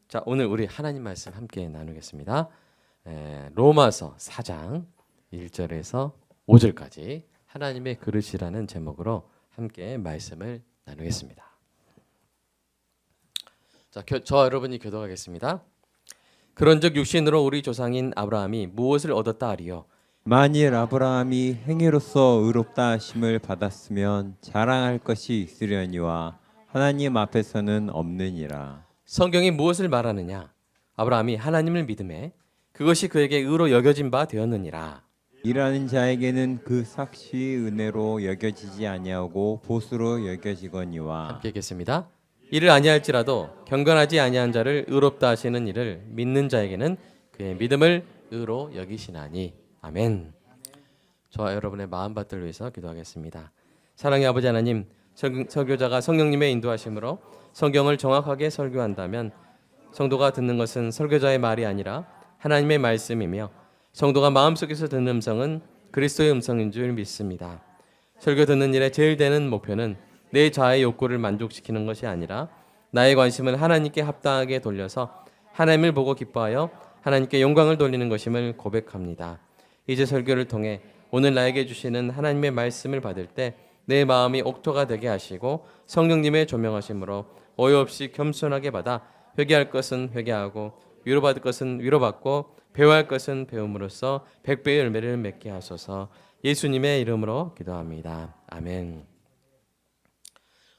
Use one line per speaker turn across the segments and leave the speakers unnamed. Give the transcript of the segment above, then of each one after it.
자, 오늘 우리 하나님 말씀 함께 나누겠습니다. 로마서 4장 1절에서 5절까지 하나님의 그릇이라는 제목으로 함께 말씀을 나누겠습니다. 자, 저와 여러분이 교독하겠습니다. 그런즉 육신으로 우리 조상인 아브라함이 무엇을 얻었다 하리요?
만일 아브라함이 행위로서 의롭다 하심을 받았으면 자랑할 것이 있으려니와 하나님 앞에서는 없느니라.
성경이 무엇을 말하느냐? 아브라함이 하나님을 믿음에 그것이 그에게 의로 여겨진 바 되었느니라.
일하는 자에게는 그 삭시 은혜로 여겨지지 아니하고 보수로 여겨지거니와.
함께 읽겠습니다. 이를 아니할지라도 경건하지 아니한 자를 의롭다 하시는 이를 믿는 자에게는 그의 믿음을 의로 여기시나니. 아멘. 저와 여러분의 마음밭을 위해서 기도하겠습니다. 사랑의 아버지 하나님, 설교자가 성령님의 인도하심으로 성경을 정확하게 설교한다면 성도가 듣는 것은 설교자의 말이 아니라 하나님의 말씀이며 성도가 마음속에서 듣는 음성은 그리스도의 음성인 줄 믿습니다. 설교 듣는 일의 제일 되는 목표는 내 자아의 욕구를 만족시키는 것이 아니라 나의 관심을 하나님께 합당하게 돌려서 하나님을 보고 기뻐하여 하나님께 영광을 돌리는 것임을 고백합니다. 이제 설교를 통해 오늘 나에게 주시는 하나님의 말씀을 받을 때 내 마음이 옥토가 되게 하시고 성령님의 조명하심으로 오해 없이 겸손하게 받아 회개할 것은 회개하고 위로받을 것은 위로받고 배워할 것은 배움으로써 100배의 열매를 맺게 하소서. 예수님의 이름으로 기도합니다. 아멘.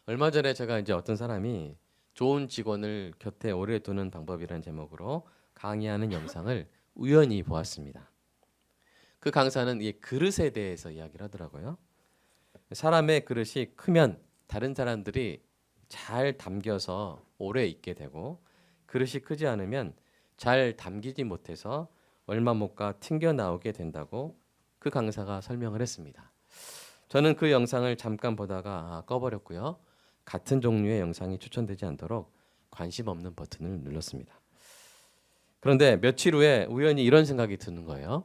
얼마 전에 제가 이제 어떤 사람이 좋은 직원을 곁에 오래 두는 방법이라는 제목으로 강의하는 영상을 우연히 보았습니다. 그 강사는 이 그릇에 대해서 이야기를 하더라고요. 사람의 그릇이 크면 다른 사람들이 잘 담겨서 오래 있게 되고, 그릇이 크지 않으면 잘 담기지 못해서 얼마 못 가 튕겨 나오게 된다고 그 강사가 설명을 했습니다. 저는 그 영상을 잠깐 보다가 꺼버렸고요. 같은 종류의 영상이 추천되지 않도록 관심 없는 버튼을 눌렀습니다. 그런데 며칠 후에 우연히 이런 생각이 드는 거예요.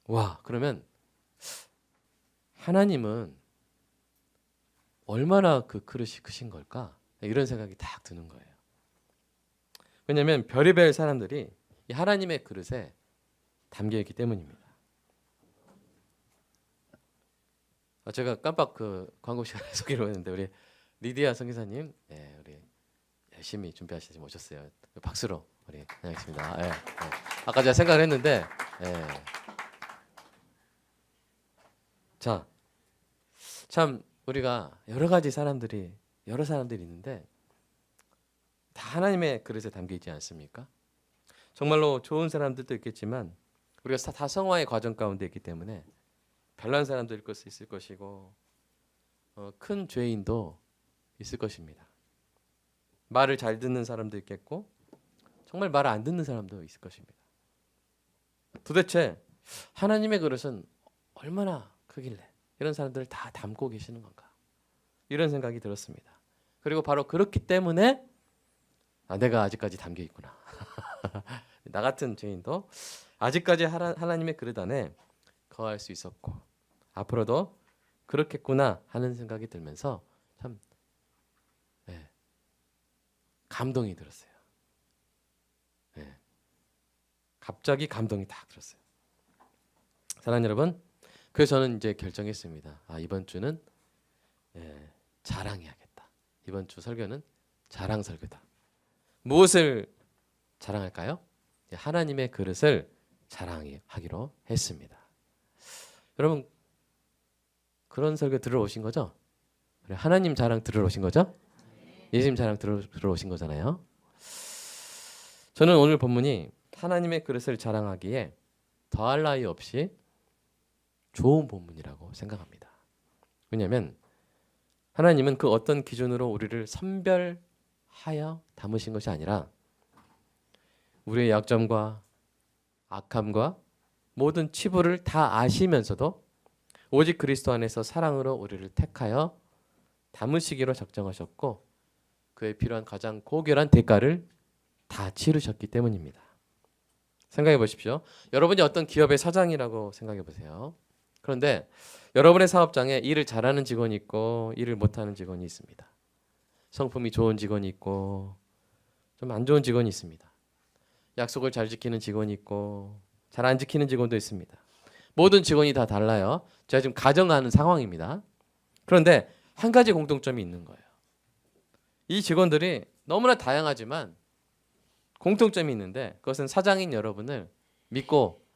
와, 그러면 하나님은 얼마나 그 그릇이 크신 걸까? 이런 생각이 딱 드는 거예요. 왜냐하면 별의별 사람들이 이 하나님의 그릇에 담겨 있기 때문입니다. 제가 깜빡 그 광고 시간에 소개를 했는데 우리 리디아 선교사님, 우리 열심히 준비하시지 오셨어요. 박수로 우리 안녕하십니다. 아까 제가 생각을 했는데, 자, 참 우리가 여러 사람들이 있는데 다 하나님의 그릇에 담겨 있지 않습니까? 정말로 좋은 사람들도 있겠지만 우리가 다 성화의 과정 가운데 있기 때문에 별난 사람도 있을 것이고 큰 죄인도 있을 것입니다. 말을 잘 듣는 사람도 있겠고 정말 말을 안 듣는 사람도 있을 것입니다. 도대체 하나님의 그릇은 얼마나 크길래 이런 사람들을 다 담고 계시는 건가? 이런 생각이 들었습니다. 그리고 바로 그렇기 때문에 내가 아직까지 담겨 있구나. 나 같은 죄인도 아직까지 하나님의 그릇 안에 거할 수 있었고 앞으로도 그렇겠구나 하는 생각이 들면서 참 감동이 들었어요. 갑자기 감동이 딱 들었어요. 사랑하는 여러분, 그래서 저는 이제 결정했습니다. 이번 주는 자랑해야겠다. 이번 주 설교는 자랑 설교다. 무엇을 자랑할까요? 하나님의 그릇을 자랑하기로 했습니다. 여러분, 그런 설교 들으러 오신 거죠? 하나님 자랑 들으러 오신 거죠? 예수님 자랑 들으러 오신 거잖아요. 저는 오늘 본문이 하나님의 그릇을 자랑하기에 더할 나위 없이 좋은 본문이라고 생각합니다. 왜냐하면 하나님은 그 어떤 기준으로 우리를 선별하여 담으신 것이 아니라 우리의 약점과 악함과 모든 치부를 다 아시면서도 오직 그리스도 안에서 사랑으로 우리를 택하여 담으시기로 작정하셨고 그에 필요한 가장 고결한 대가를 다 치르셨기 때문입니다. 생각해 보십시오. 여러분이 어떤 기업의 사장이라고 생각해 보세요. 그런데 여러분의 사업장에 일을 잘하는 직원이 있고 일을 못하는 직원이 있습니다. 성품이 좋은 직원이 있고 좀 안 좋은 직원이 있습니다. 약속을 잘 지키는 직원이 있고 잘 안 지키는 직원도 있습니다. 모든 직원이 다 달라요. 제가 지금 가정하는 상황입니다. 그런데 한 가지 공통점이 있는 거예요. 이 직원들이 너무나 다양하지만 공통점이 있는데 그것은 사장인 여러분을 믿고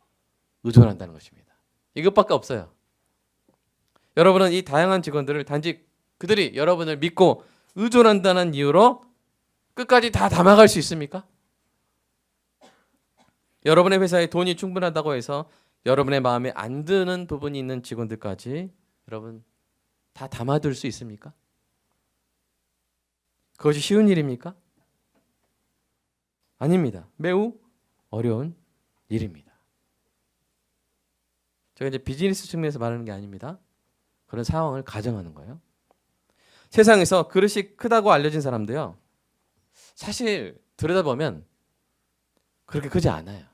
의존한다는 것입니다. 이것밖에 없어요. 여러분은 이 다양한 직원들을 단지 그들이 여러분을 믿고 의존한다는 이유로 끝까지 다 담아갈 수 있습니까? 여러분의 회사에 돈이 충분하다고 해서 여러분의 마음에 안 드는 부분이 있는 직원들까지 여러분 다 담아둘 수 있습니까? 그것이 쉬운 일입니까? 아닙니다. 매우 어려운 일입니다. 제가 이제 비즈니스 측면에서 말하는 게 아닙니다. 그런 상황을 가정하는 거예요. 세상에서 그릇이 크다고 알려진 사람도요. 사실 들여다보면 그렇게 크지 않아요.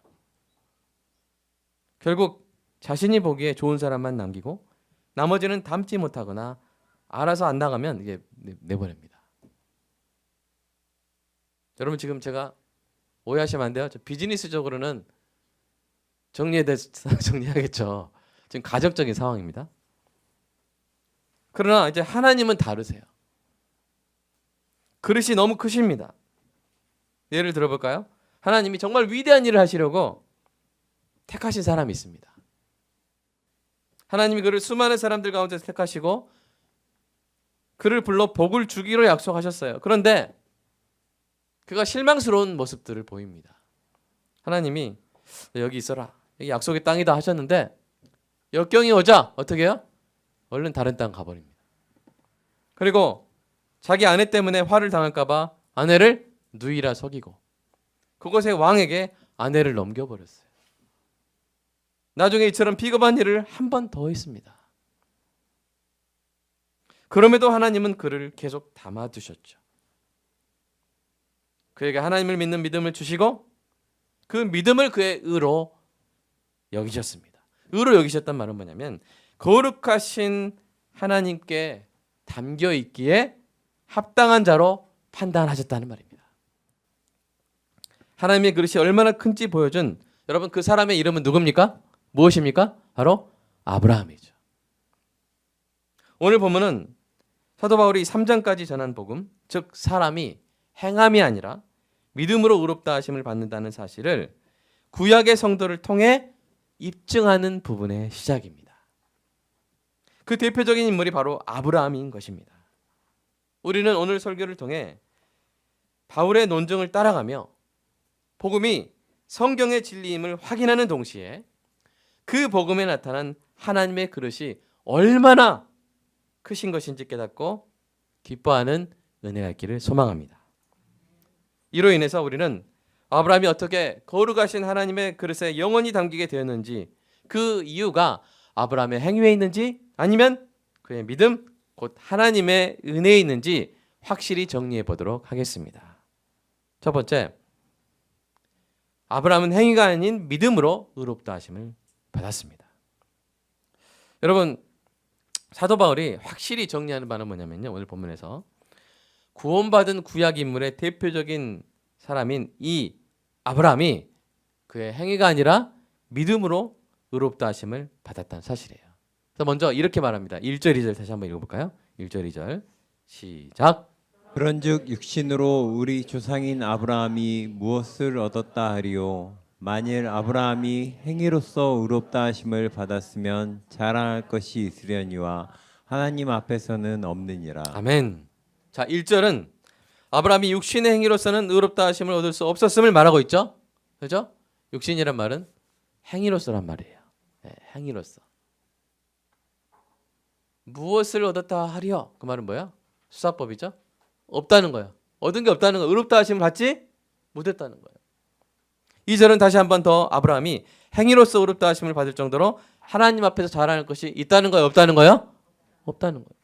결국 자신이 보기에 좋은 사람만 남기고 나머지는 담지 못하거나 알아서 안 나가면 이게 내보냅니다. 여러분 지금 제가 오해하시면 안 돼요. 저 비즈니스적으로는 정리해야겠죠. 지금 가정적인 상황입니다. 그러나 이제 하나님은 다르세요. 그릇이 너무 크십니다. 예를 들어볼까요? 하나님이 정말 위대한 일을 하시려고 택하신 사람이 있습니다. 하나님이 그를 수많은 사람들 가운데서 택하시고 그를 불러 복을 주기로 약속하셨어요. 그런데 그가 실망스러운 모습들을 보입니다. 하나님이 여기 있어라. 여기 약속의 땅이다 하셨는데 역경이 오자 어떻게 해요? 얼른 다른 땅 가버립니다. 그리고 자기 아내 때문에 화를 당할까 봐 아내를 누이라 속이고 그곳의 왕에게 아내를 넘겨버렸어요. 나중에 이처럼 비겁한 일을 한 번 더 했습니다. 그럼에도 하나님은 그를 계속 담아두셨죠. 그에게 하나님을 믿는 믿음을 주시고 그 믿음을 그의 의로 여기셨습니다. 의로 여기셨단 말은 뭐냐면 거룩하신 하나님께 담겨 있기에 합당한 자로 판단하셨다는 말입니다. 하나님의 그릇이 얼마나 큰지 보여준 여러분 그 사람의 이름은 누굽니까? 무엇입니까? 바로 아브라함이죠. 오늘 본문은 사도 바울이 3장까지 전한 복음, 즉 사람이 행함이 아니라 믿음으로 의롭다 하심을 받는다는 사실을 구약의 성도를 통해 입증하는 부분의 시작입니다. 그 대표적인 인물이 바로 아브라함인 것입니다. 우리는 오늘 설교를 통해 바울의 논증을 따라가며 복음이 성경의 진리임을 확인하는 동시에 그 복음에 나타난 하나님의 그릇이 얼마나 크신 것인지 깨닫고 기뻐하는 은혜가 있기를 소망합니다. 이로 인해서 우리는 아브라함이 어떻게 거룩하신 하나님의 그릇에 영원히 담기게 되었는지 그 이유가 아브라함의 행위에 있는지 아니면 그의 믿음 곧 하나님의 은혜에 있는지 확실히 정리해 보도록 하겠습니다. 첫 번째, 아브라함은 행위가 아닌 믿음으로 의롭다 하심을 받았습니다. 여러분 사도 바울이 확실히 정리하는 바는 뭐냐면요. 오늘 본문에서 구원받은 구약 인물의 대표적인 사람인 이 아브라함이 그의 행위가 아니라 믿음으로 의롭다 하심을 받았다는 사실이에요. 그래서 먼저 이렇게 말합니다. 1절 2절 다시 한번 읽어볼까요? 1절 2절 시작.
그런즉 육신으로 우리 조상인 아브라함이 무엇을 얻었다 하리요? 만일 아브라함이 행위로서 의롭다 하심을 받았으면 자랑할 것이 있으려니와 하나님 앞에서는 없느니라.
아멘. 자, 1절은 아브라함이 육신의 행위로서는 의롭다 하심을 얻을 수 없었음을 말하고 있죠. 그렇죠? 육신이란 말은 행위로서란 말이에요. 네, 행위로서. 무엇을 얻었다 하리요? 그 말은 뭐야? 수사법이죠. 없다는 거예요. 얻은 게 없다는 거예요. 의롭다 하심을 받지 못했다는 거예요. 2절은 다시 한 번 더 아브라함이 행위로서 의롭다 하심을 받을 정도로 하나님 앞에서 자랑할 것이 있다는 거예요? 없다는 거예요? 없다는 거예요.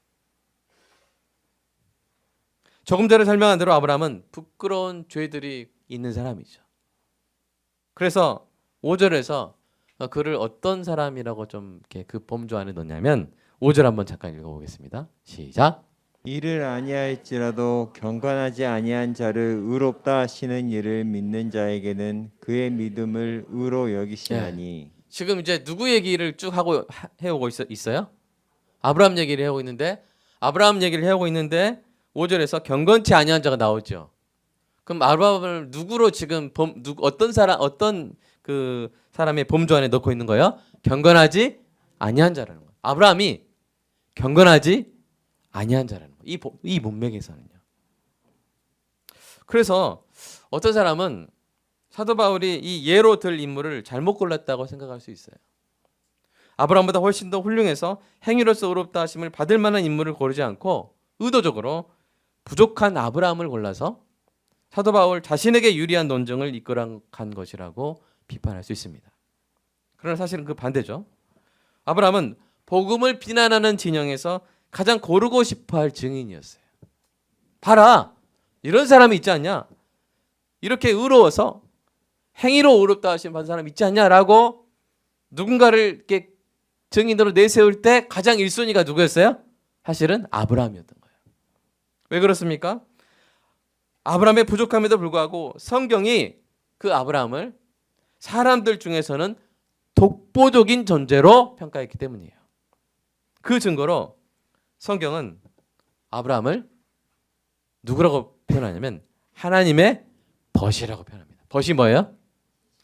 조금 전에 설명한 대로 아브라함은 부끄러운 죄들이 있는 사람이죠. 그래서 5절에서 그를 어떤 사람이라고 좀 이렇게 그 범주 안에 넣냐면 5절 한번 잠깐 읽어보겠습니다. 시작.
이를 아니할지라도 경건하지 아니한 자를 의롭다 하시는 이를 믿는 자에게는 그의 믿음을 의로 여기시나니.
지금 이제 누구 얘기를 쭉 하고 해오고 있어요? 아브라함 얘기를 해오고 있는데 아브라함 얘기를 해오고 있는데 5절에서 경건치 아니한 자가 나오죠. 그럼 아브라함을 누구로 지금 어떤 그 사람의 범주 안에 넣고 있는 거예요? 경건하지 아니한 자라는 거예요. 아브라함이 경건하지 아니한 자라는 거예요. 이 문맥에서는요. 그래서 어떤 사람은 사도 바울이 이 예로 들 인물을 잘못 골랐다고 생각할 수 있어요. 아브라함보다 훨씬 더 훌륭해서 행위로서 의롭다 하심을 받을 만한 인물을 고르지 않고 의도적으로 부족한 아브라함을 골라서 사도 바울 자신에게 유리한 논증을 이끌어간 것이라고 비판할 수 있습니다. 그러나 사실은 그 반대죠. 아브라함은 복음을 비난하는 진영에서 가장 고르고 싶어할 증인이었어요. 봐라, 이런 사람이 있지 않냐? 이렇게 의로워서 행위로 의롭다 하심 받은 사람 있지 않냐라고 누군가를 이렇게 증인으로 내세울 때 가장 1순위가 누구였어요? 사실은 아브라함이었던 거예요. 왜 그렇습니까? 아브라함의 부족함에도 불구하고 성경이 그 아브라함을 사람들 중에서는 독보적인 존재로 평가했기 때문이에요. 그 증거로 성경은 아브라함을 누구라고 표현하냐면 하나님의 벗이라고 표현합니다. 벗이 뭐예요?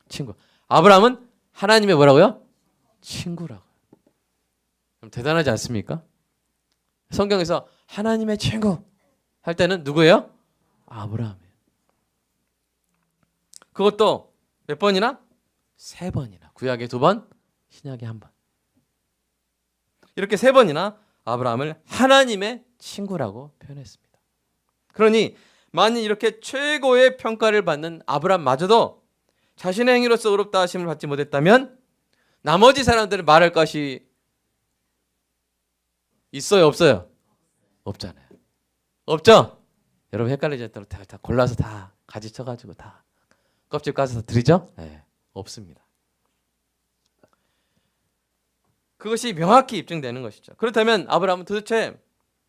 친구. 아브라함은 하나님의 뭐라고요? 친구라고. 그럼 대단하지 않습니까? 성경에서 하나님의 친구 할 때는 누구예요? 아브라함이에요. 그것도 몇 번이나? 3번이나. 구약에 2번, 신약에 1번. 이렇게 3번이나 아브라함을 하나님의 친구라고 표현했습니다. 그러니 만일 이렇게 최고의 평가를 받는 아브라함마저도 자신의 행위로서 의롭다 하심을 받지 못했다면 나머지 사람들은 말할 것이 있어요, 없어요? 없잖아요. 없죠? 여러분 헷갈리지 않도록 다 골라서 다 가지 쳐가지고 다 껍질 까서 드리죠? 네, 없습니다. 그것이 명확히 입증되는 것이죠. 그렇다면 아브라함은 도대체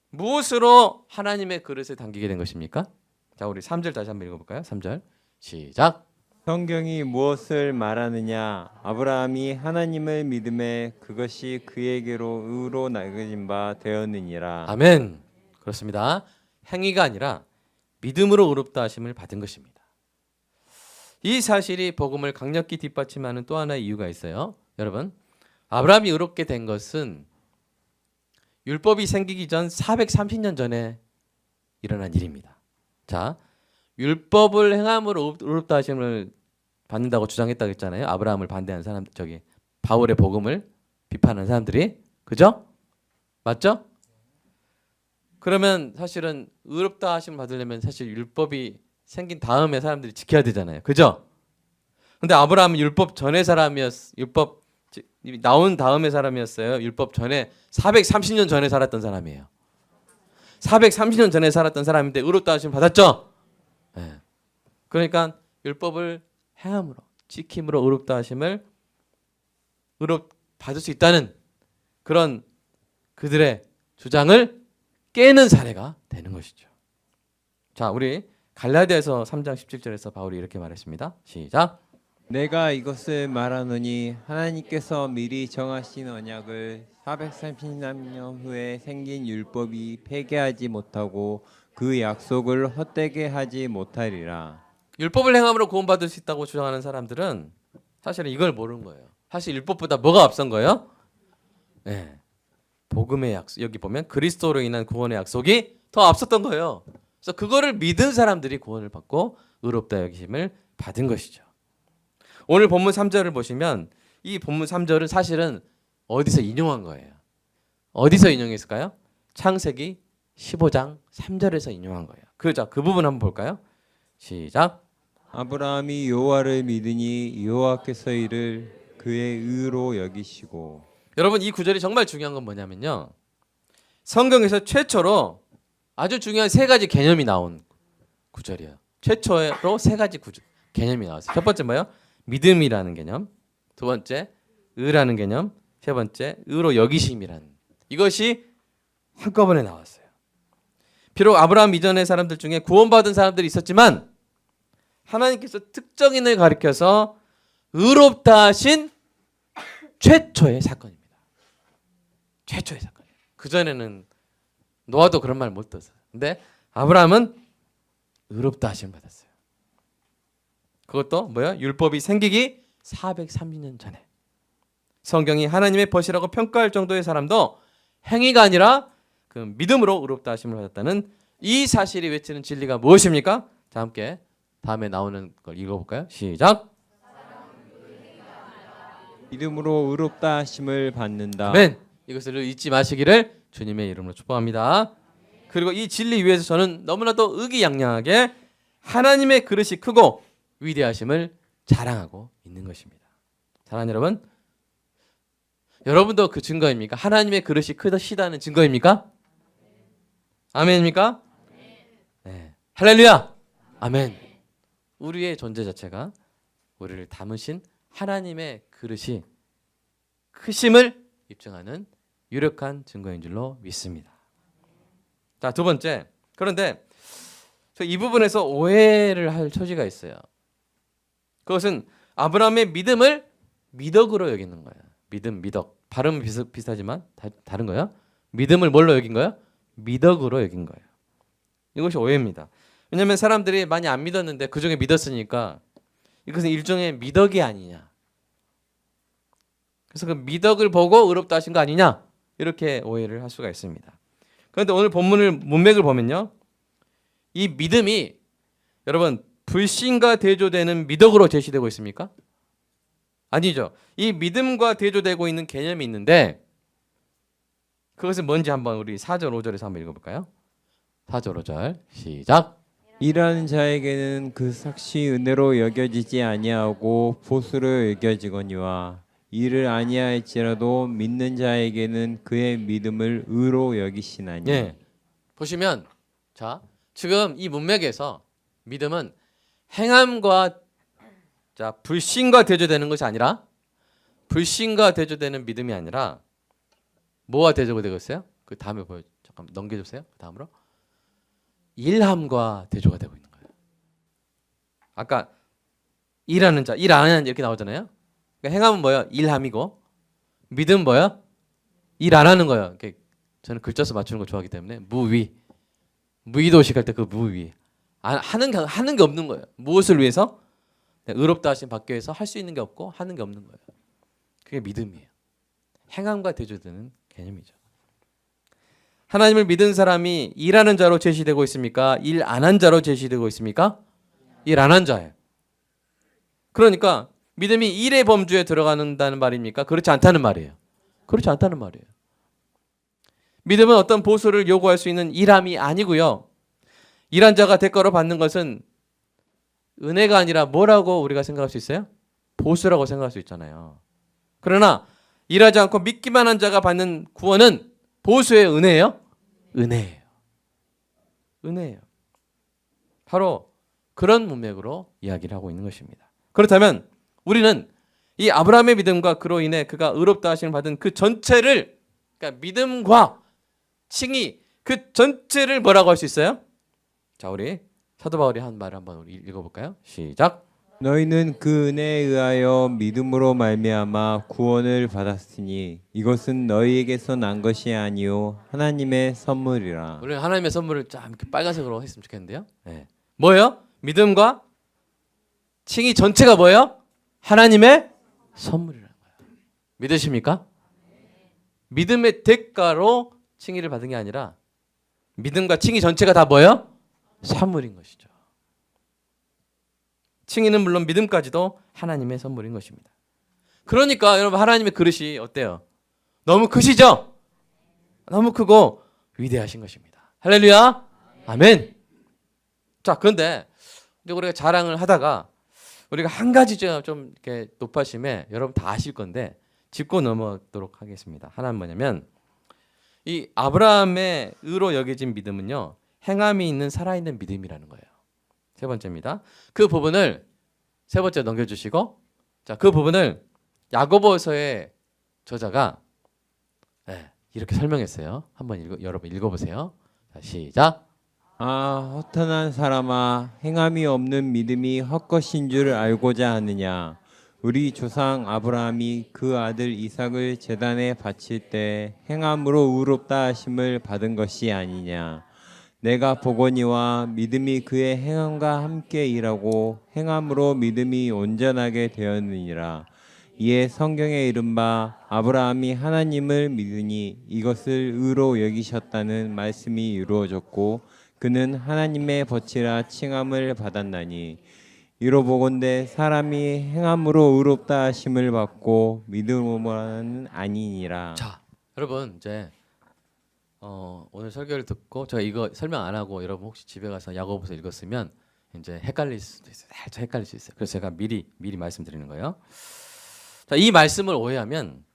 무엇으로 하나님의 그릇에 담기게 된 것입니까? 자, 우리 3절 다시 한번 읽어볼까요? 3절 시작.
성경이 무엇을 말하느냐? 아브라함이 하나님을 믿음에 그것이 그에게로 의로 나그진 바 되었느니라.
아멘. 그렇습니다. 행위가 아니라 믿음으로 의롭다 하심을 받은 것입니다. 이 사실이 복음을 강력히 뒷받침하는 또 하나의 이유가 있어요. 여러분, 아브라함이 의롭게 된 것은 율법이 생기기 전 430년 전에 일어난 일입니다. 자, 율법을 행함으로 의롭다 하심을 받는다고 주장했다고 했잖아요. 아브라함을 반대하는 사람, 바울의 복음을 비판하는 사람들이, 그죠? 맞죠? 그러면 사실은 의롭다 하심을 받으려면 사실 율법이 생긴 다음에 사람들이 지켜야 되잖아요. 그죠? 근데 아브라함은 율법 전에 율법 나온 다음에 사람이었어요. 율법 전에 430년 전에 살았던 사람이에요. 430년 전에 살았던 사람인데 의롭다 하심을 받았죠? 네. 그러니까 율법을 행함으로 지킴으로 의롭다 하심을 받을 수 있다는 그런 그들의 주장을 깨는 사례가 되는 것이죠. 자, 우리 갈라디아서 3장 17절에서 바울이 이렇게 말했습니다. 시작.
내가 이것을 말하노니 하나님께서 미리 정하신 언약을 430년 후에 생긴 율법이 폐기하지 못하고 그 약속을 헛되게 하지 못하리라.
율법을 행함으로 구원받을 수 있다고 주장하는 사람들은 사실은 이걸 모르는 거예요. 사실 율법보다 뭐가 앞선 거예요? 네. 복음의 약속. 여기 보면 그리스도로 인한 구원의 약속이 더 앞섰던 거예요. 그래서 그거를 믿은 사람들이 구원을 받고 의롭다 여기심을 받은 것이죠. 오늘 본문 3절을 보시면 이 본문 3절은 사실은 어디서 인용한 거예요? 어디서 인용했을까요? 창세기 15장 3절에서 인용한 거예요. 그 부분 한번 볼까요? 시작.
아브라함이 여호와를 믿으니 여호와께서 이를 그의 의로 여기시고. 여러분
이 구절이 정말 중요한 건 뭐냐면요. 성경에서 최초로 아주 중요한 3가지 개념이 나온 구절이에요. 최초로 3가지 개념이 나왔어요. 첫 번째 뭐예요? 믿음이라는 개념. 두 번째 의라는 개념. 세 번째 의로 여기심이라는. 이것이 한꺼번에 나왔어요. 비록 아브라함 이전의 사람들 중에 구원받은 사람들이 있었지만 하나님께서 특정인을 가리켜서 의롭다 하신 최초의 사건입니다. 최초의 사건. 그전에는 노아도 그런 말 못 들었어요. 근데 아브라함은 의롭다 하심 받았어요. 그것도 뭐야? 율법이 생기기 430년 전에. 성경이 하나님의 벗이라고 평가할 정도의 사람도 행위가 아니라 그 믿음으로 의롭다 하심을 받았다는 이 사실이 외치는 진리가 무엇입니까? 자, 함께 다음에 나오는 걸 읽어볼까요? 시작.
믿음으로 의롭다 하심을 받는다.
아멘. 이것을 잊지 마시기를 주님의 이름으로 축복합니다. 그리고 이 진리 위에서 저는 너무나도 의기양양하게 하나님의 그릇이 크고 위대하심을 자랑하고 있는 것입니다. 사랑하는 여러분, 여러분도 그 증거입니까? 하나님의 그릇이 크시다는 증거입니까? 아멘입니까? 네. 할렐루야. 아멘. 우리의 존재 자체가 우리를 담으신 하나님의 그릇이 크심을 입증하는 유력한 증거인 줄로 믿습니다. 자, 두 번째. 그런데 이 부분에서 오해를 할 처지가 있어요. 그것은 아브라함의 믿음을 미덕으로 여기는 거예요. 믿음, 미덕. 발음은 비슷하지만 다른 거예요. 믿음을 뭘로 여긴 거예요? 미덕으로 여긴 거예요. 이것이 오해입니다. 왜냐하면 사람들이 많이 안 믿었는데 그중에 믿었으니까 이것은 일종의 미덕이 아니냐. 그래서 그 미덕을 보고 의롭다 하신 거 아니냐. 이렇게 오해를 할 수가 있습니다. 그런데 오늘 본문을 문맥을 보면요. 이 믿음이 여러분 불신과 대조되는 미덕으로 제시되고 있습니까? 아니죠. 이 믿음과 대조되고 있는 개념이 있는데 그것은 뭔지 한번 우리 4절 5절에서 한번 읽어볼까요? 4절 5절 시작.
일하는 자에게는 그 삭시 은혜로 여겨지지 아니하고 보수로 여겨지거니와 이를 아니할지라도 믿는 자에게는 그의 믿음을 의로 여기시나니.
예. 보시면 자 지금 이 문맥에서 믿음은 행함과 자 불신과 대조되는 것이 아니라 불신과 대조되는 믿음이 아니라 뭐와 대조가 되고 있어요? 그 다음에 보여 잠깐 넘겨주세요. 그 다음으로 일함과 대조가 되고 있는 거예요. 아까 일하는 자, 일 안 하는 자 이렇게 나오잖아요. 그러니까 행함은 뭐예요? 일함이고 믿음은 뭐예요? 일 안 하는 거예요. 저는 글자수 맞추는 거 좋아하기 때문에 무위, 무의도식 할 때 그 무위 하는 게 없는 거예요. 무엇을 위해서? 의롭다 하신 받기 위해서 할 수 있는 게 없고 하는 게 없는 거예요. 그게 믿음이에요. 행함과 대조되는 개념이죠. 하나님을 믿은 사람이 일하는 자로 제시되고 있습니까? 일 안 한 자로 제시되고 있습니까? 일 안 한 자예요. 그러니까 믿음이 일의 범주에 들어간다는 말입니까? 그렇지 않다는 말이에요. 그렇지 않다는 말이에요. 믿음은 어떤 보수를 요구할 수 있는 일함이 아니고요. 일한 자가 대가로 받는 것은 은혜가 아니라 뭐라고 우리가 생각할 수 있어요? 보수라고 생각할 수 있잖아요. 그러나 일하지 않고 믿기만 한 자가 받는 구원은 보수의 은혜예요? 은혜예요. 은혜예요. 바로 그런 문맥으로 이야기를 하고 있는 것입니다. 그렇다면 우리는 이 아브라함의 믿음과 그로 인해 그가 의롭다 하심을 받은 그 전체를 그러니까 믿음과 칭의 그 전체를 뭐라고 할 수 있어요? 자, 우리 사도 바울이 한 말을 한번 우리 읽어볼까요? 시작.
너희는 그 은혜에 의하여 믿음으로 말미암아 구원을 받았으니 이것은 너희에게서 난 것이 아니요 하나님의 선물이라.
우리는 하나님의 선물을 좀 이렇게 빨간색으로 했으면 좋겠는데요. 네. 뭐예요? 믿음과 칭의 전체가 뭐예요? 하나님의 선물이라는 거예요. 믿으십니까? 믿음의 대가로 칭의를 받은 게 아니라 믿음과 칭의 전체가 다 뭐예요? 선물인 것이죠. 칭의는 물론 믿음까지도 하나님의 선물인 것입니다. 그러니까 여러분 하나님의 그릇이 어때요? 너무 크시죠? 너무 크고 위대하신 것입니다. 할렐루야. 아멘. 자, 그런데 우리가 자랑을 하다가 우리가 한 가지 좀 이렇게 높아심에 여러분 다 아실 건데 짚고 넘어도록 하겠습니다. 하나는 뭐냐면 이 아브라함의 의로 여겨진 믿음은요. 행함이 있는 살아있는 믿음이라는 거예요. 세 번째입니다. 그 부분을 세 번째 넘겨주시고 자, 그 부분을 야고보서의 저자가 이렇게 설명했어요. 한번 여러분 읽어보세요. 자, 시작.
아, 허탄한 사람아, 행함이 없는 믿음이 헛것인 줄 알고자 하느냐? 우리 조상 아브라함이 그 아들 이삭을 제단에 바칠 때 행함으로 의롭다 하심을 받은 것이 아니냐? 내가 보거니와 믿음이 그의 행함과 함께 일하고 행함으로 믿음이 온전하게 되었느니라. 이에 성경에 이른바 아브라함이 하나님을 믿으니 이것을 의로 여기셨다는 말씀이 이루어졌고 그는 하나님의 벗이라 칭함을 받았나니 이로 보건대 사람이 행함으로 의롭다 하심을 받고 믿음으로는 아니니라.
자, 여러분 이제 오늘 설교를 듣고 제가 이거 설명 안 하고 여러분 혹시 집에 가서 야고보서 읽었으면 이제 헷갈릴 수도 있어요. 살짝 헷갈릴 수 있어요. 그래서 제가 미리 말씀드리는 거예요. 자, 이 말씀을 오해하면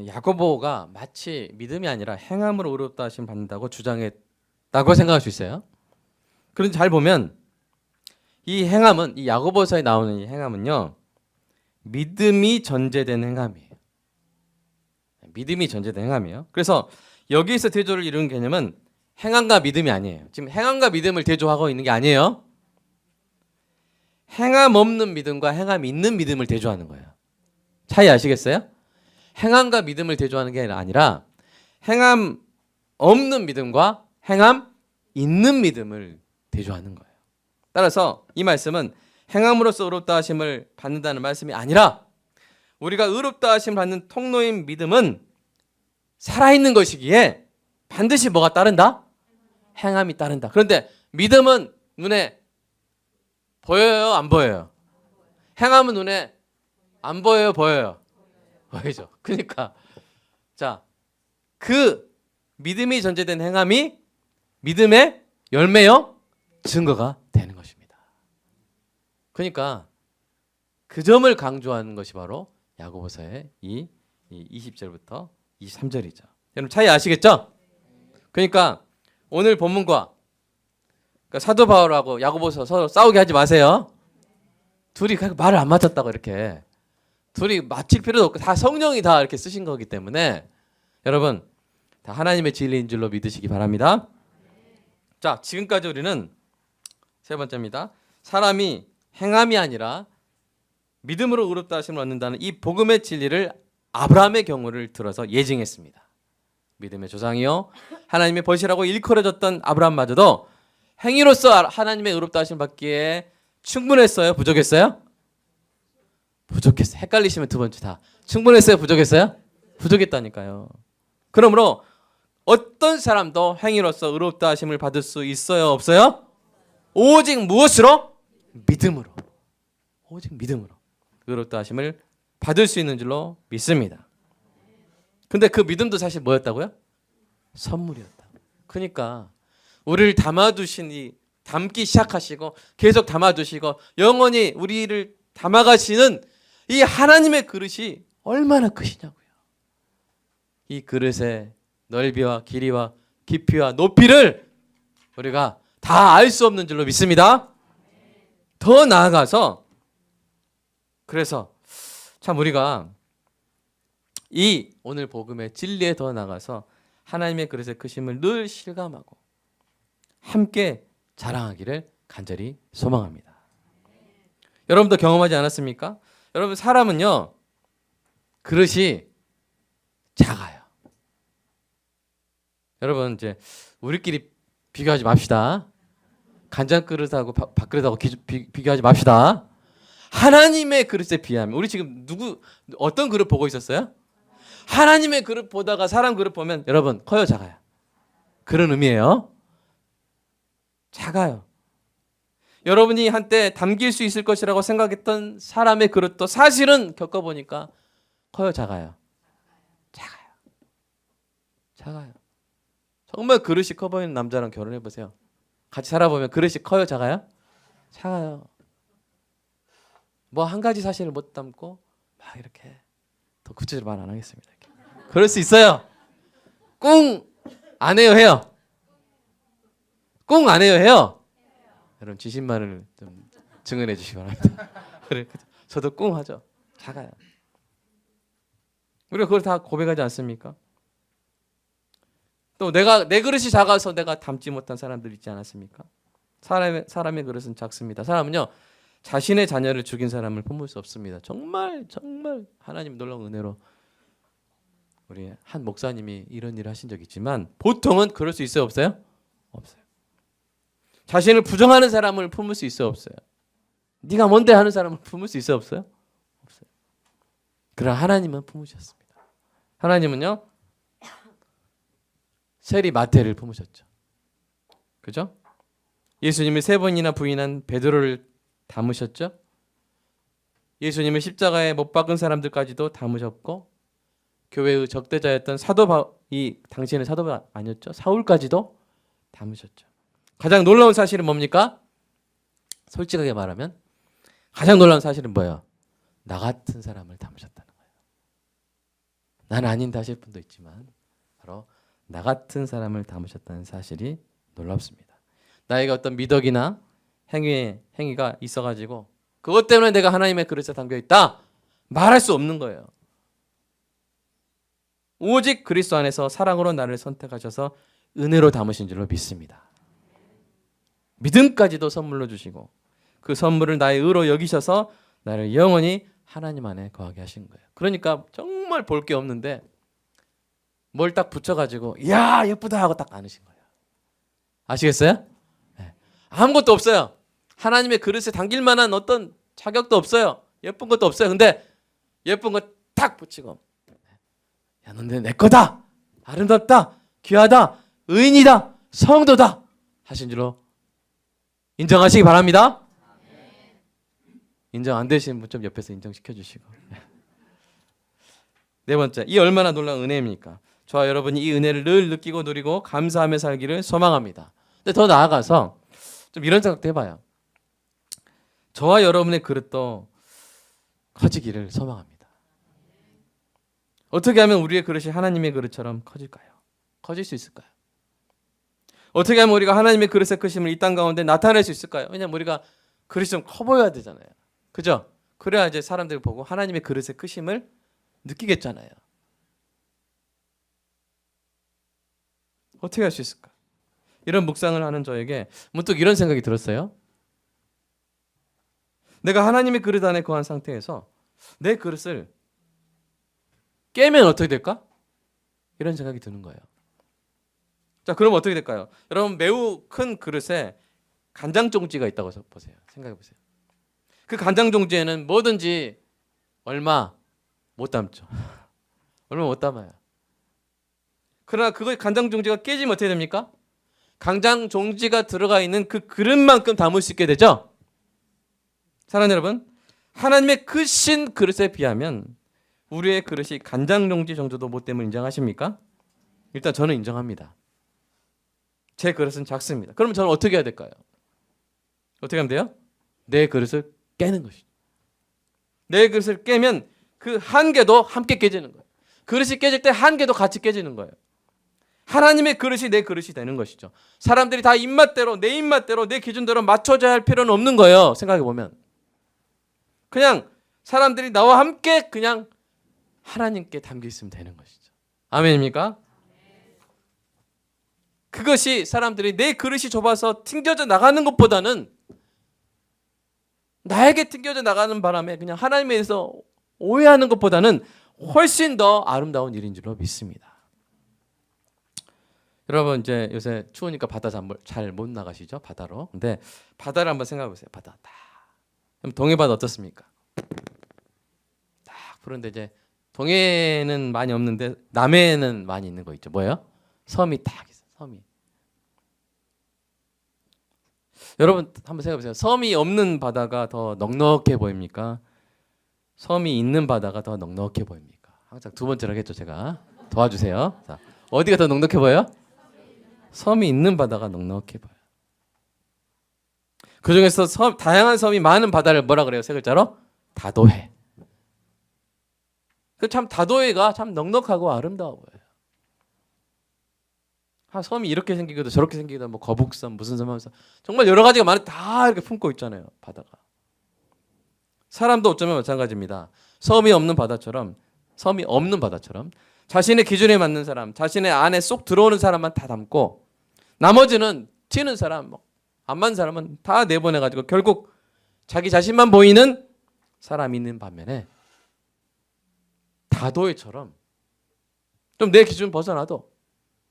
야고보가 마치 믿음이 아니라 행함으로 의롭다 하심 받는다고 주장했다고 생각할 수 있어요. 그런데 잘 보면 이 행함은 이 야고보서에 나오는 이 행함은요. 믿음이 전제된 행함이에요. 믿음이 전제된 행함이에요. 그래서 여기서 대조를 이루는 개념은 행함과 믿음이 아니에요. 지금 행함과 믿음을 대조하고 있는 게 아니에요. 행함 없는 믿음과 행함 있는 믿음을 대조하는 거예요. 차이 아시겠어요? 행함과 믿음을 대조하는 게 아니라 행함 없는 믿음과 행함 있는 믿음을 대조하는 거예요. 따라서 이 말씀은 행함으로써 의롭다 하심을 받는다는 말씀이 아니라 우리가 의롭다 하심을 받는 통로인 믿음은 살아있는 것이기에 반드시 뭐가 따른다? 행함이 따른다. 그런데 믿음은 눈에 보여요? 안 보여요? 행함은 눈에 안 보여요? 보여요? 보이죠. 그러니까 자, 그 믿음이 전제된 행함이 믿음의 열매요? 증거가 되는 것입니다. 그러니까 그 점을 강조하는 것이 바로 야고보서의 이 20절부터 23절이죠. 여러분 차이 아시겠죠? 그러니까 오늘 본문과 그러니까 사도 바울하고 야고보서 서로 싸우게 하지 마세요. 둘이 말을 안 맞췄다고 이렇게 둘이 맞힐 필요도 없고 다 성령이 다 이렇게 쓰신 거기 때문에 여러분 다 하나님의 진리인 줄로 믿으시기 바랍니다. 자, 지금까지 우리는 세 번째입니다. 사람이 행함이 아니라 믿음으로 의롭다 하심을 얻는다는 이 복음의 진리를 아브라함의 경우를 들어서 예증했습니다. 믿음의 조상이요 하나님의 벗이라고 일컬어졌던 아브라함마저도 행위로서 하나님의 의롭다 하심을 받기에 충분했어요? 부족했어요? 부족했어요. 헷갈리시면 두 번째 다 충분했어요? 부족했어요? 부족했다니까요. 그러므로 어떤 사람도 행위로서 의롭다 하심을 받을 수 있어요? 없어요? 오직 무엇으로? 믿음으로. 오직 믿음으로 의롭다 하심을 받을 수 있는 줄로 믿습니다. 근데 그 믿음도 사실 뭐였다고요? 선물이었다. 그러니까 우리를 담아두신 담기 시작하시고 계속 담아두시고 영원히 우리를 담아가시는 이 하나님의 그릇이 얼마나 크시냐고요. 이 그릇의 넓이와 길이와 깊이와 높이를 우리가 다 알 수 없는 줄로 믿습니다. 더 나아가서 그래서 참 우리가 이 오늘 복음의 진리에 더 나가서 하나님의 그릇의 크심을 늘 실감하고 함께 자랑하기를 간절히 소망합니다. 여러분도 경험하지 않았습니까? 여러분 사람은요 그릇이 작아요. 여러분 이제 우리끼리 비교하지 맙시다. 간장 그릇하고 밥그릇하고 비교하지 맙시다. 하나님의 그릇에 비하면 우리 지금 어떤 그릇 보고 있었어요? 하나님의 그릇 보다가 사람 그릇 보면 여러분 커요 작아요? 그런 의미예요. 작아요. 여러분이 한때 담길 수 있을 것이라고 생각했던 사람의 그릇도 사실은 겪어보니까 커요 작아요? 작아요. 작아요. 정말 그릇이 커 보이는 남자랑 결혼해보세요. 같이 살아보면 그릇이 커요 작아요? 작아요. 뭐 한 가지 사실을 못 담고 막 이렇게 더 구체적으로 말 안 하겠습니다. 그럴 수 있어요. 꿍 안 해요 해요? 꿍 안 해요 해요? 여러분 지신만을 좀 증언해 주시기 바랍니다. 그래, 저도 꿍 하죠. 작아요. 우리가 그걸 다 고백하지 않습니까? 또 내 그릇이 작아서 내가 담지 못한 사람들 있지 않았습니까? 사람의 그릇은 작습니다. 사람은요 자신의 자녀를 죽인 사람을 품을 수 없습니다. 정말 하나님 놀라운 은혜로 우리 한 목사님이 이런 일을 하신 적이 있지만 보통은 그럴 수 있어요, 없어요? 없어요. 자신을 부정하는 사람을 품을 수 있어요, 없어요? 네가 뭔데 하는 사람을 품을 수 있어요, 없어요? 없어요. 그러나 하나님은 품으셨습니다. 하나님은요 세리 마태를 품으셨죠. 그죠? 예수님을 3번이나 부인한 베드로를 담으셨죠. 예수님을 십자가에 못 박은 사람들까지도 담으셨고 교회의 적대자였던 이 당시에는 사도가 아니었죠. 사울까지도 담으셨죠. 가장 놀라운 사실은 뭡니까? 솔직하게 말하면 가장 놀라운 사실은 뭐예요? 나 같은 사람을 담으셨다는 거예요. 난 아닌다 하실 분도 있지만 바로 나 같은 사람을 담으셨다는 사실이 놀랍습니다. 나에게 어떤 미덕이나 행위가 있어가지고 그것 때문에 내가 하나님의 그릇에 담겨있다 말할 수 없는 거예요. 오직 그리스도 안에서 사랑으로 나를 선택하셔서 은혜로 담으신 줄로 믿습니다. 믿음까지도 선물로 주시고 그 선물을 나의 의로 여기셔서 나를 영원히 하나님 안에 거하게 하신 거예요. 그러니까 정말 볼 게 없는데 뭘 딱 붙여가지고 이야 예쁘다 하고 딱 안으신 거예요. 아시겠어요? 네. 아무것도 없어요. 하나님의 그릇에 담길 만한 어떤 자격도 없어요. 예쁜 것도 없어요. 근데 예쁜 거 딱 붙이고 야 넌 내 거다. 아름답다. 귀하다. 의인이다. 성도다. 하신 줄로 인정하시기 바랍니다. 인정 안 되시는 분 좀 옆에서 인정시켜 주시고. 네 번째, 이 얼마나 놀라운 은혜입니까? 저와 여러분이 이 은혜를 늘 느끼고 누리고 감사하며 살기를 소망합니다. 근데 더 나아가서 좀 이런 생각도 해봐요. 저와 여러분의 그릇도 커지기를 소망합니다. 어떻게 하면 우리의 그릇이 하나님의 그릇처럼 커질까요? 커질 수 있을까요? 어떻게 하면 우리가 하나님의 그릇의 크심을 이 땅 가운데 나타낼 수 있을까요? 왜냐하면 우리가 그릇이 좀 커 보여야 되잖아요. 그죠? 그래야 이제 사람들이 보고 하나님의 그릇의 크심을 느끼겠잖아요. 어떻게 할 수 있을까? 이런 묵상을 하는 저에게 문득 이런 생각이 들었어요. 내가 하나님의 그릇 안에 거한 상태에서 내 그릇을 깨면 어떻게 될까? 이런 생각이 드는 거예요. 자, 그럼 어떻게 될까요? 여러분 매우 큰 그릇에 간장 종지가 있다고 보세요. 생각해 보세요. 그 간장 종지에는 뭐든지 얼마 못 담죠. 얼마 못 담아요. 그러나 그거 간장 종지가 깨지면 어떻게 됩니까? 간장 종지가 들어가 있는 그 그릇만큼 담을 수 있게 되죠. 사랑하는 여러분, 하나님의 크신 그릇에 비하면 우리의 그릇이 간장 종지 정도도 못 됨을 인정하십니까? 일단 저는 인정합니다. 제 그릇은 작습니다. 그러면 저는 어떻게 해야 될까요? 어떻게 하면 돼요? 내 그릇을 깨는 것이죠. 내 그릇을 깨면 그 한 개도 함께 깨지는 거예요. 그릇이 깨질 때 한 개도 같이 깨지는 거예요. 하나님의 그릇이 내 그릇이 되는 것이죠. 사람들이 다 입맛대로 내 입맛대로 내 기준대로 맞춰져야 할 필요는 없는 거예요. 생각해 보면 그냥 사람들이 나와 함께 그냥 하나님께 담겨 있으면 되는 것이죠. 아멘입니까? 그것이 사람들이 내 그릇이 좁아서 튕겨져 나가는 것보다는 나에게 튕겨져 나가는 바람에 그냥 하나님에 대해서 오해하는 것보다는 훨씬 더 아름다운 일인 줄로 믿습니다. 여러분 이제 요새 추우니까 바다 잘 못 나가시죠? 바다로. 근데 바다를 한번 생각해 보세요. 바다 딱. 그럼 동해바다 어떻습니까? 딱 그런데 이제 동해는 많이 없는데 남해는 많이 있는 거 있죠. 뭐예요? 섬이 딱 있어요. 섬이. 여러분 한번 생각해 보세요. 섬이 없는 바다가 더 넉넉해 보입니까? 섬이 있는 바다가 더 넉넉해 보입니까? 항상 두 번째로 하겠죠. 제가 도와주세요. 자, 어디가 더 넉넉해 보여요? 섬이 있는 바다가 넉넉해 보여요. 그 중에서 다양한 섬이 많은 바다를 뭐라 그래요? 세 글자로? 다도해. 그 참 다도해가 참 넉넉하고 아름다워 보여요. 섬이 이렇게 생기기도 저렇게 생기기도 뭐 거북섬 무슨 섬 하면서 정말 여러 가지가 많은 다 이렇게 품고 있잖아요. 바다가. 사람도 어쩌면 마찬가지입니다. 섬이 없는 바다처럼 자신의 기준에 맞는 사람, 자신의 안에 쏙 들어오는 사람만 다 담고 나머지는 튀는 사람, 안 맞는 사람은 다 내보내가지고 결국 자기 자신만 보이는 사람이 있는 반면에 다도해처럼 좀 내 기준 벗어나도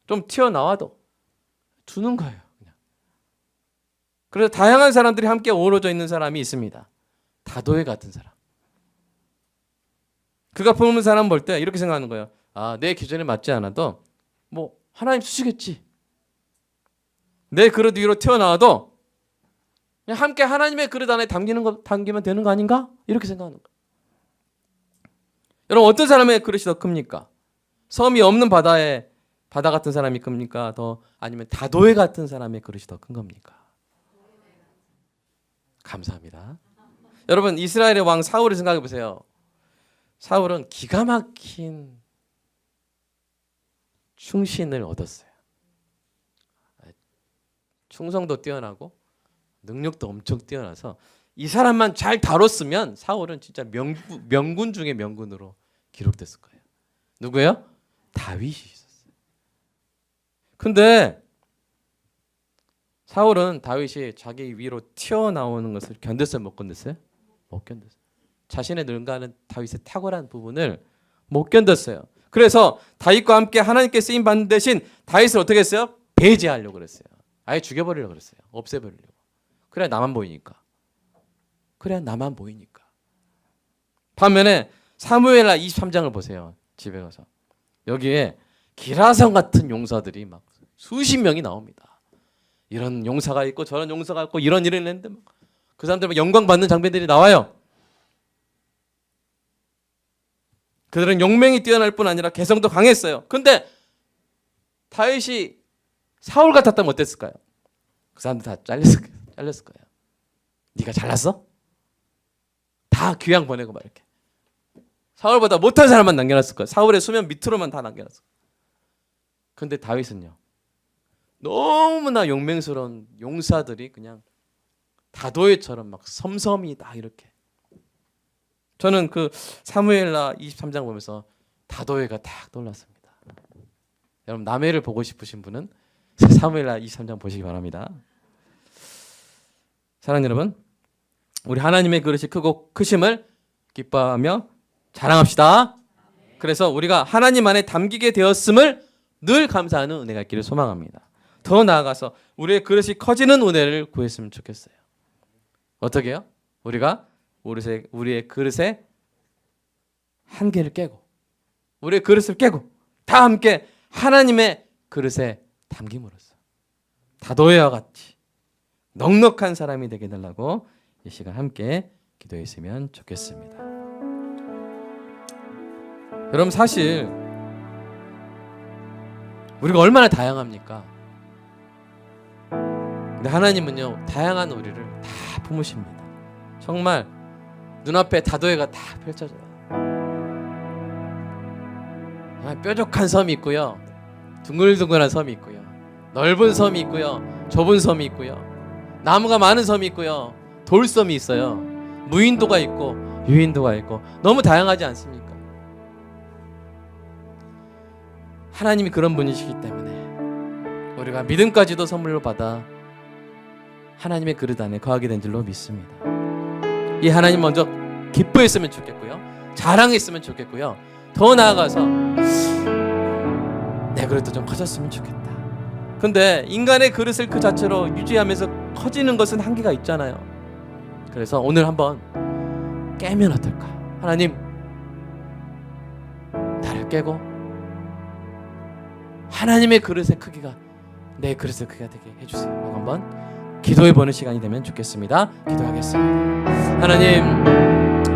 좀 튀어나와도 두는 거예요. 그냥. 그래서 다양한 사람들이 함께 어우러져 있는 사람이 있습니다. 다도해 같은 사람. 그가 보는 사람 볼 때 이렇게 생각하는 거예요. 아, 내 기준에 맞지 않아도 뭐 하나님 주시겠지. 내 그릇 위로 튀어나와도 그냥 함께 하나님의 그릇 안에 담기면 되는 거 아닌가? 이렇게 생각하는 거예요. 여러분 어떤 사람의 그릇이 더 큽니까? 섬이 없는 바다 같은 사람이 큽니까? 더 아니면 다도해 같은 사람의 그릇이 더 큰 겁니까? 감사합니다. 여러분 이스라엘의 왕 사울을 생각해 보세요. 사울은 기가 막힌 충신을 얻었어요. 충성도 뛰어나고 능력도 엄청 뛰어나서 이 사람만 잘 다뤘으면 사울은 진짜 명군 중에 명군으로 기록됐을 거예요. 누구예요? 다윗이 있었어요. 근데 사울은 다윗이 자기 위로 튀어나오는 것을 견뎠어요? 못 견뎠어요? 못 견뎠어요. 자신의 능가는 다윗의 탁월한 부분을 못 견뎠어요. 그래서 다윗과 함께 하나님께 쓰임 받는 대신 다윗을 어떻게 했어요? 배제하려고 그랬어요. 아예 죽여버리려고 그랬어요. 없애버리려고. 그래야 나만 보이니까. 반면에 사무엘하 23장을 보세요. 집에 가서. 여기에 기라성 같은 용사들이 막 수십 명이 나옵니다. 이런 용사가 있고 저런 용사가 있고 이런 일을 했는데 그 사람들 막 영광 받는 장면들이 나와요. 그들은 용맹이 뛰어날 뿐 아니라 개성도 강했어요. 근데 다윗이 사울 같았다면 어땠을까요? 그 사람들 다 잘렸을 거예요. 네가 잘났어? 다 귀양 보내고 막 이렇게. 사울보다 못한 사람만 남겨놨을 거예요. 사울의 수면 밑으로만 다 남겨놨을 거예요. 근데 다윗은요. 너무나 용맹스러운 용사들이 그냥 다도해처럼 막 섬섬이 다 이렇게. 저는 그 사무엘하 23장 보면서 다도해가 딱 떠올랐습니다. 여러분 남해를 보고 싶으신 분은 사무엘하 23장 보시기 바랍니다. 사랑하는 여러분, 우리 하나님의 그릇이 크고 크심을 기뻐하며 자랑합시다. 그래서 우리가 하나님 안에 담기게 되었음을 늘 감사하는 은혜가 있기를 소망합니다. 더 나아가서 우리의 그릇이 커지는 은혜를 구했으면 좋겠어요. 어떻게 해요? 우리가 우리의 그릇의 한계를 깨고 우리의 그릇을 깨고 다 함께 하나님의 그릇에 담김으로써 다도해와 같이 넉넉한 사람이 되게 해달라고 이 시간 함께 기도했으면 좋겠습니다. 여러분 사실 우리가 얼마나 다양합니까? 근데 하나님은요 다양한 우리를 다 품으십니다. 정말 눈앞에 다도해가 다 펼쳐져요. 뾰족한 섬이 있고요, 둥글둥글한 섬이 있고요, 넓은 섬이 있고요, 좁은 섬이 있고요, 나무가 많은 섬이 있고요, 돌섬이 있어요. 무인도가 있고 유인도가 있고 너무 다양하지 않습니까? 하나님이 그런 분이시기 때문에 우리가 믿음까지도 선물로 받아 하나님의 그릇 안에 거하게 된 줄로 믿습니다. 이 하나님 먼저 기뻐했으면 좋겠고요, 자랑했으면 좋겠고요, 더 나아가서 내 그릇도 좀 커졌으면 좋겠다. 근데 인간의 그릇을 그 자체로 유지하면서 커지는 것은 한계가 있잖아요. 그래서 오늘 한번 깨면 어떨까? 하나님 나를 깨고 하나님의 그릇의 크기가 내 그릇의 크기가 되게 해주세요. 한번 기도해보는 시간이 되면 좋겠습니다. 기도하겠습니다. 하나님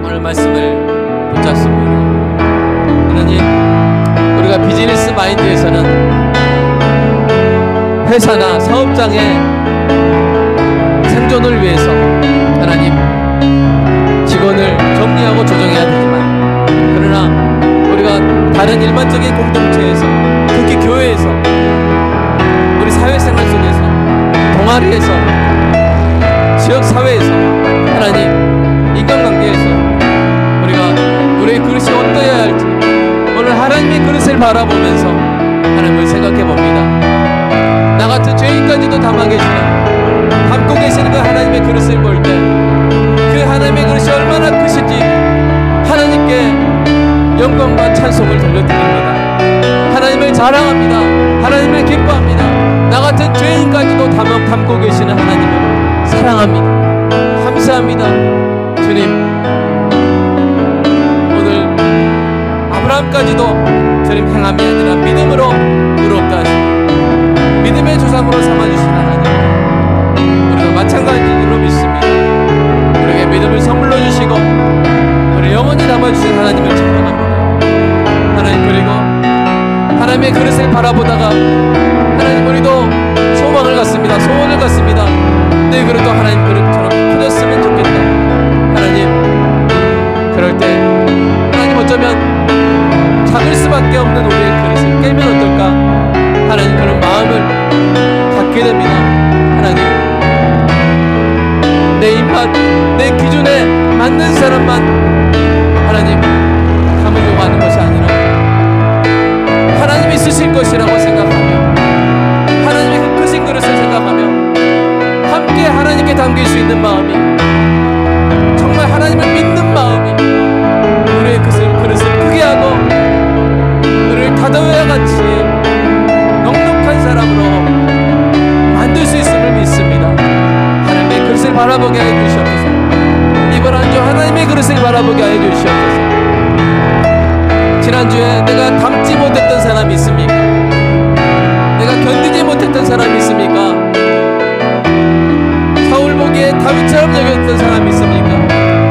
오늘 말씀을 붙잡습니다. 하나님 우리가 비즈니스 마인드에서는 회사나 사업장의 생존을 위해서 하나님 직원을 정리하고 조정해야 되지만, 그러나 우리가 다른 일반적인 공동체에서, 특히 교회에서, 우리 사회생활 속에서, 동아리에서, 지역사회에서, 하나님 인간관계에서 우리가 우리의 그릇이 어떠해야 할지 오늘 하나님 하나님의 그릇을 바라보면서 하나님을 생각해 봅니다. 나 같은 죄인까지도 담아 계시는, 담고 계시는 그 하나님의 그릇을 볼 때 그 하나님의 그릇이 얼마나 크신지 하나님께 영광과 찬송을 돌려드립니다. 하나님을 자랑합니다. 하나님을 기뻐합니다. 나 같은 죄인까지도 담고 계시는 하나님을 사랑합니다. 감사합니다. 주님, 오늘 아브라함까지도 주님 행함이 아니라 믿음으로 의롭다 하시고 믿음의 조상으로 삼아주신 하나님, 우리도 마찬가지로 믿습니다. 우리에게 믿음을 선물로 주시고 우리 영원히 담아주신 하나님을 찬양합니다. 하나님, 그리고 하나님의 그릇을 바라보다가 하나님, 우리도 소망을 갖습니다. 소원을 갖습니다. 내 그릇도 하나님 그릇처럼 커졌으면 좋겠다. 하나님, 그럴 때 하나님, 어쩌면 작을 수밖에 없는 우리의 그릇을 깨면 어떨까? 하나님, 그런 마음을 갖게 됩니다. 하나님, 내 입맛, 내 기준에 맞는 사람만 하나님 담으려고 하는 것이 아니라 하나님이 쓰실 것이라고 생각하며 하나님의 그 크신 그릇을 생각하며 함께 하나님께 담길 수 있는 마음이, 정말 하나님을 믿는 마음이 우리의 그릇을 크게 하고 우리를 다도와 같이 넉넉한 사람으로 만들 수 있음을 믿습니다. 하나님의 그릇을 바라보게 해 주시옵소서. 이번 한 주 하나님의 그릇을 바라보게 해 주시옵소서. 지난주에 내가 담지 못했던 사람이 있습니까? 내가 견디지 못했던 사람이 있습니까? 사울 보기에 다윗처럼 여겼던 사람이 있습니까?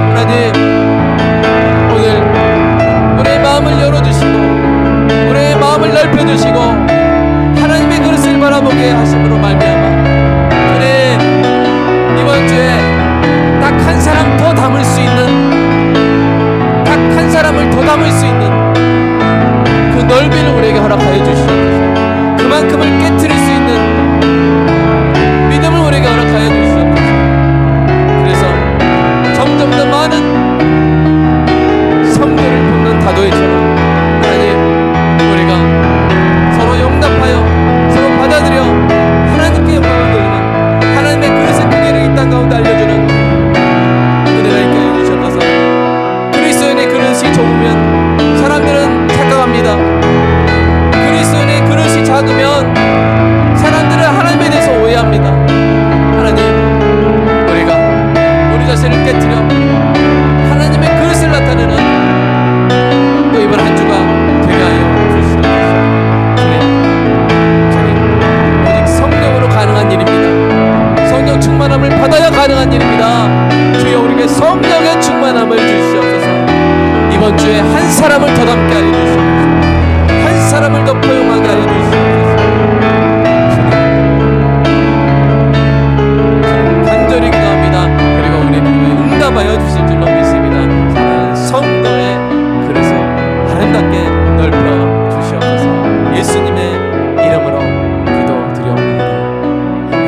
하나님, 오늘 우리의 마음을 열어주시고 우리의 마음을 넓혀주시고 하나님의 그릇을 바라보게 하심으로 말미암아 주님, 이번 주에 딱 한 사람 더 담을 수 있는, 딱 한 사람을 더 담을 수 있는 그 넓이를 우리에게 허락하여 주시옵소서. 그만큼을 깨트릴 수 있는 믿음을 우리에게 허락하여 주시옵소서. 그래서 점점 더 많은 성도를 품는 다도이처럼 하나님, 우리가 서로 용납하여 서로 받아들여 하나님께 영광을 돌리는 하나님의 그릇의 크기를 이 땅 가운데 알려주는 은혜가 있게 하여 주시옵소서. 그리스도인의 그릇이 좁으면 사람들은 착각합니다. 그리스도인의 그릇이 작으면 사람들은 하나님에 대해서 오해합니다. 하나님, 우리가 우리 자신을 깨트려 하나님의 그릇을 나타내는 또 이번 한 주가 되게 하여 주시옵소서. 주님, 오직 성령으로 가능한 일입니다. 성령 충만함을 받아야 가능한 일입니다. 주여, 우리에게 성령의 충만함을 주시옵소서. 이번 주에 한 사람을 더 담게 하여 주시옵소서. 한 사람을 더 포용하게 하여 주시옵소서. 주님, 간절히 기도합니다. 그리고 우리 기도에 응답하여 주실 줄로 믿습니다. 사랑하는 성도의 그릇을 아름답게 넓혀 주시옵소서. 예수님의 이름으로 기도드려옵나이다. 아멘.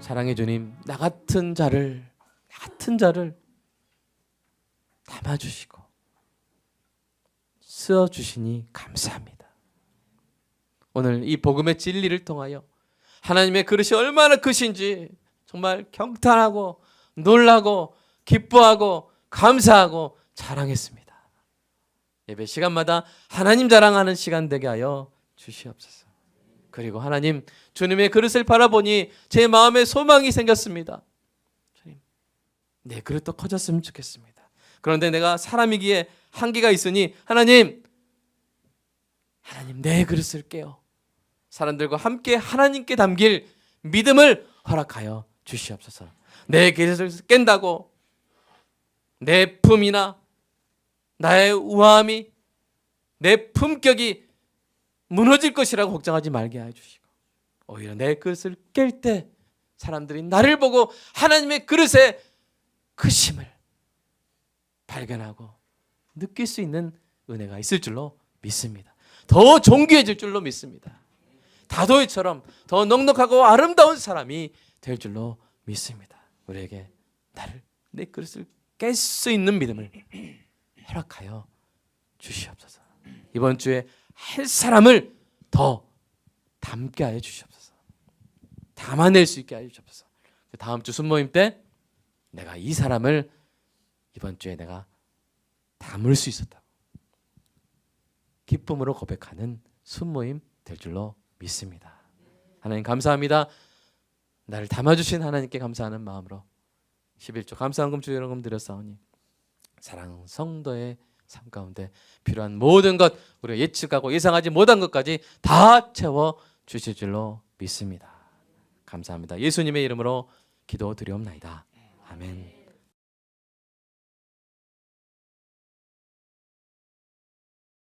사랑의 주님, 나 같은 자를 담아주시고 쓰어주시니 감사합니다. 오늘 이 복음의 진리를 통하여 하나님의 그릇이 얼마나 크신지 정말 경탄하고 놀라고 기뻐하고 감사하고 자랑했습니다. 예배 시간마다 하나님 자랑하는 시간 되게 하여 주시옵소서. 그리고 하나님, 주님의 그릇을 바라보니 제 마음에 소망이 생겼습니다. 주님, 내 그릇도 커졌으면 좋겠습니다. 그런데 내가 사람이기에 한계가 있으니 하나님 내 그릇을 깨어 사람들과 함께 하나님께 담길 믿음을 허락하여 주시옵소서. 내 그릇을 깬다고 내 품이나 나의 우아함이, 내 품격이 무너질 것이라고 걱정하지 말게 하여 주시고, 오히려 내 그릇을 깰 때 사람들이 나를 보고 하나님의 그릇의 크심을 발견하고 느낄 수 있는 은혜가 있을 줄로 믿습니다. 더 존귀해질 줄로 믿습니다. 다도이처럼 더 넉넉하고 아름다운 사람이 될 줄로 믿습니다. 우리에게 나를 내 그릇을 깰 수 있는 믿음을 허락하여 주시옵소서. 이번 주에 할 사람을 더 담게 하여 주시옵소서. 담아낼 수 있게 하여 주시옵소서. 다음 주 순모임 때 내가 이 사람을 이번 주에 내가 담을 수 있었다. 기쁨으로 고백하는 순모임 될 줄로 믿습니다. 하나님 감사합니다. 나를 담아주신 하나님께 감사하는 마음으로 11조 감사한금 주여금 드렸사오니 사랑하는 성도의 삶 가운데 필요한 모든 것 우리가 예측하고 예상하지 못한 것까지 다 채워 주실 줄로 믿습니다. 감사합니다. 예수님의 이름으로 기도드리옵나이다. 아멘.